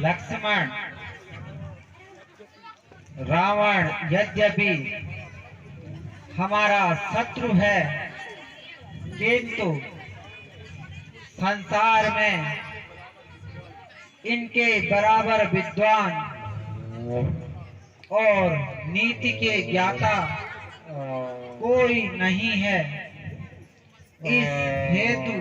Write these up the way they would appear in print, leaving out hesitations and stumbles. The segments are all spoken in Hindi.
लक्ष्मण, रावण यद्यपि हमारा शत्रु है, किंतु संसार में इनके बराबर विद्वान और नीति के ज्ञाता कोई नहीं है। इस हेतु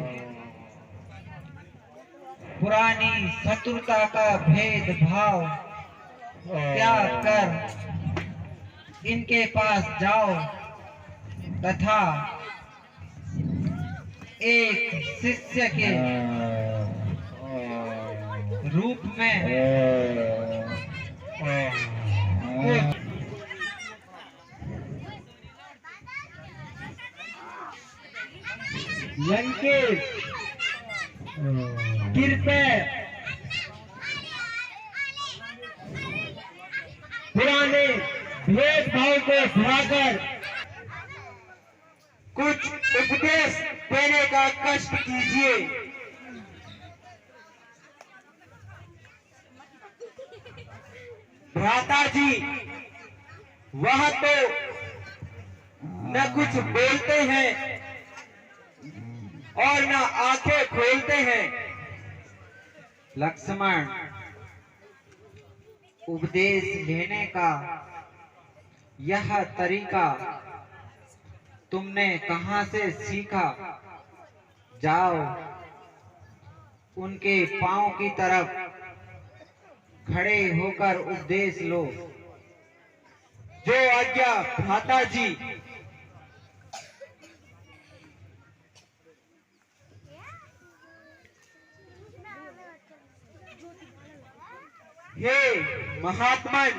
पुरानी शत्रुता का भेदभाव त्याग कर इनके पास जाओ तथा एक शिष्य के रूप में लंकेश कृपया पुराने भेदभाव को भुलाकर कुछ उपदेश देने का कष्ट कीजिए। भ्राता जी वह तो न कुछ बोलते हैं और न आंखें खोलते हैं। लक्ष्मण, उपदेश लेने का यह तरीका तुमने कहां से सीखा? जाओ उनके पांव की तरफ खड़े होकर उपदेश लो। जो आज्ञा भ्राता जी। हे महात्मन,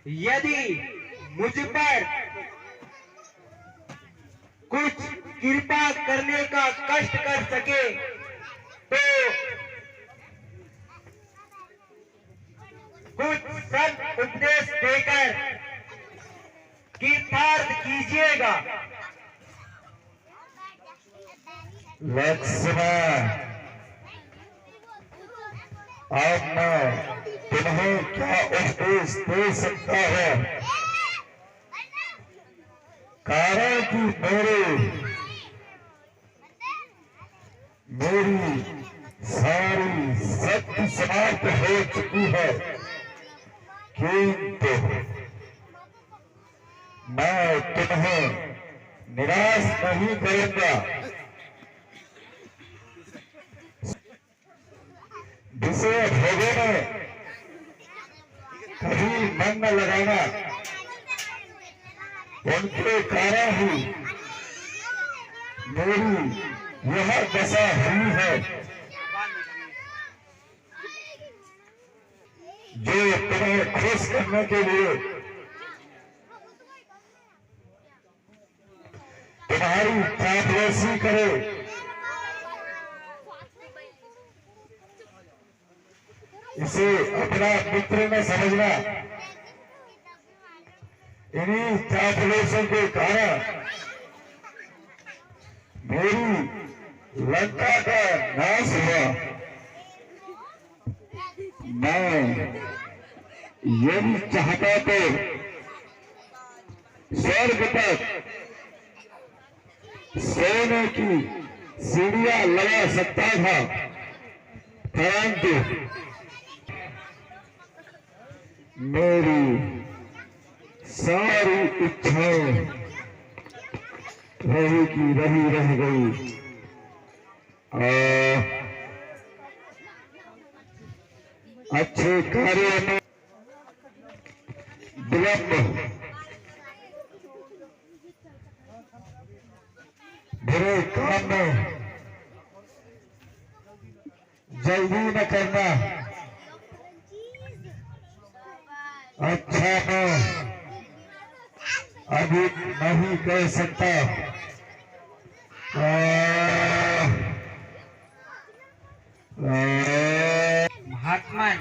यदि मुझ पर कुछ कृपा करने का कष्ट कर सके तो कुछ सद उपदेश देकर कृतार्थ कीजिएगा। लक्ष्मण, अब मैं तुम्हें क्या उपदेश दे सकता है? कारण कि मेरी सारी शक्ति समाप्त हो चुकी है, किंतु मैं तुम्हें निराश नहीं करूंगा। विषय भोगों में कभी मन न लगाना, उनके कारण ही मेरी यह दशा हुई है। जो तुम्हें खुश करने के लिए तुम्हारी चापलूसी करे, इसे अपना मित्र न समझना। इन्हीं चापलूसों के कारण मेरी लंका का नाश हुआ। मैं यदि चाहता तो स्वर्ग तक सोने की सीढ़ियां लगा सकता था, परंतु मेरी सारी इच्छाएं रह गई। अच्छे कार्यों में विलंब, बुरे काम में जल्दी न करना। अच्छा मैं अभी नहीं कह सकता। महात्मन,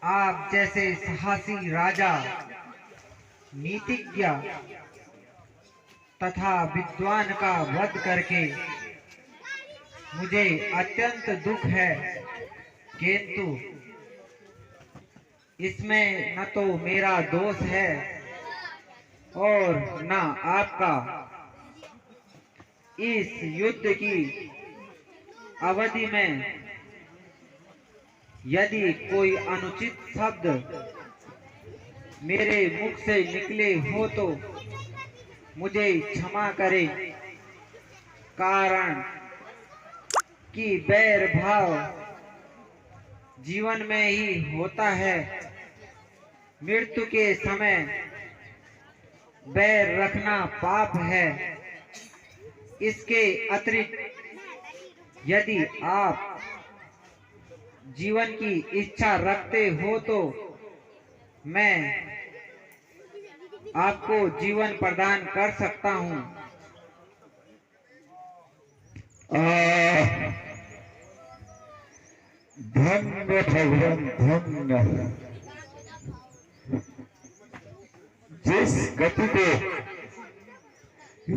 आप जैसे साहसी राजा, नीतिज्ञ तथा विद्वान का वध करके मुझे अत्यंत दुख है। किंतु इसमें न तो मेरा दोष है और न आपका। इस युद्ध की अवधि में यदि कोई अनुचित शब्द मेरे मुख से निकले हो तो मुझे क्षमा करें, कारण कि बैर भाव जीवन में ही होता है। मृत्यु के समय बैर रखना पाप है। इसके अतिरिक्त यदि आप जीवन की इच्छा रखते हो तो मैं आपको जीवन प्रदान कर सकता हूँ। धन्य भगवान, धन्य। जिस गति को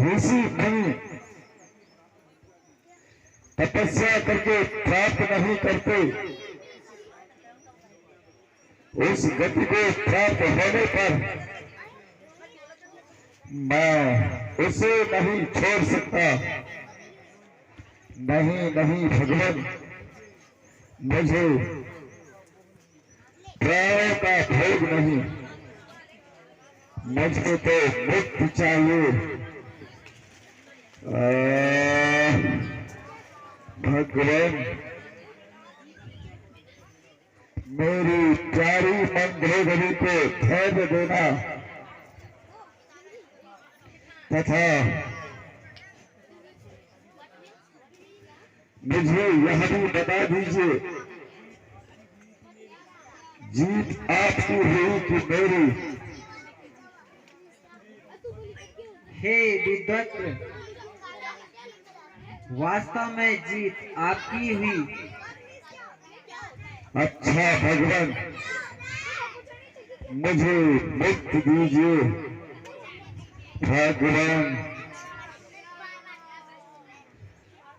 ऋषि मुनि तपस्या करके प्राप्त नहीं करते, उस गति को प्राप्त होने पर मैं उसे नहीं छोड़ सकता। नहीं नहीं भगवान, मुझे प्राणों का भोग नहीं, मुझको तो मुक्ति चाहिए। भगवान, मेरी प्यारी मंदोदरी को धैर्य देना तथा मुझे यह भी बता दीजिए, जीत आपकी हुई कि मेरी? हे विद्वत्र, वास्तव में जीत आपकी हुई। अच्छा भगवान, मुझे मुक्ति दीजिए। भगवान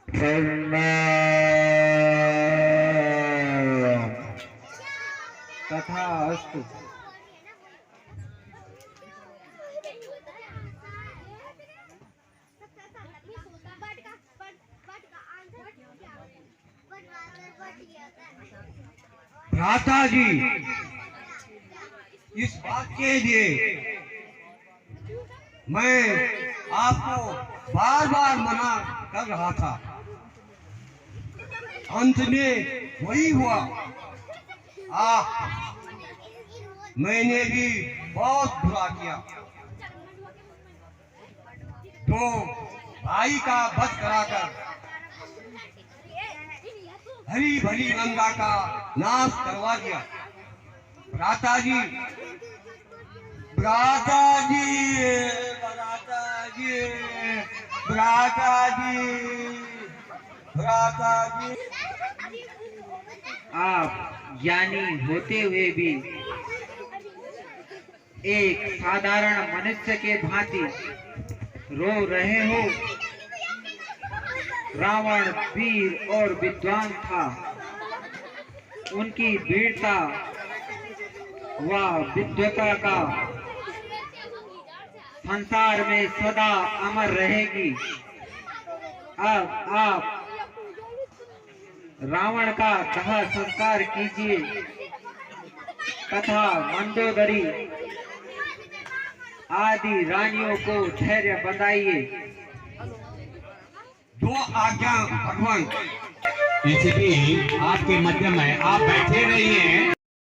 प्रणाम। तथास्तु। भ्राता जी, इस बात के लिए मैं आपको बार बार मना कर रहा था, अंत में वही हुआ। मैंने भी बहुत बुरा किया। तो भाई का वध कराकर हरी भरी गंगा का नाश करवा दिया। भ्राता जी, भ्राता जी, भ्राता जी, भ्राता जी, भ्राता जी। आप ज्ञानी होते हुए भी एक साधारण मनुष्य के भांति रो रहे हो। रावण वीर और विद्वान था। उनकी वीरता व विद्वता का संसार में सदा अमर रहेगी। अब आप रावण का दाह संस्कार कीजिए तथा मंदोदरी आदि रानियों को धैर्य बंधाइए। दो आज्ञा भगवान। इसी आपके मध्य में आप बैठे रहिए।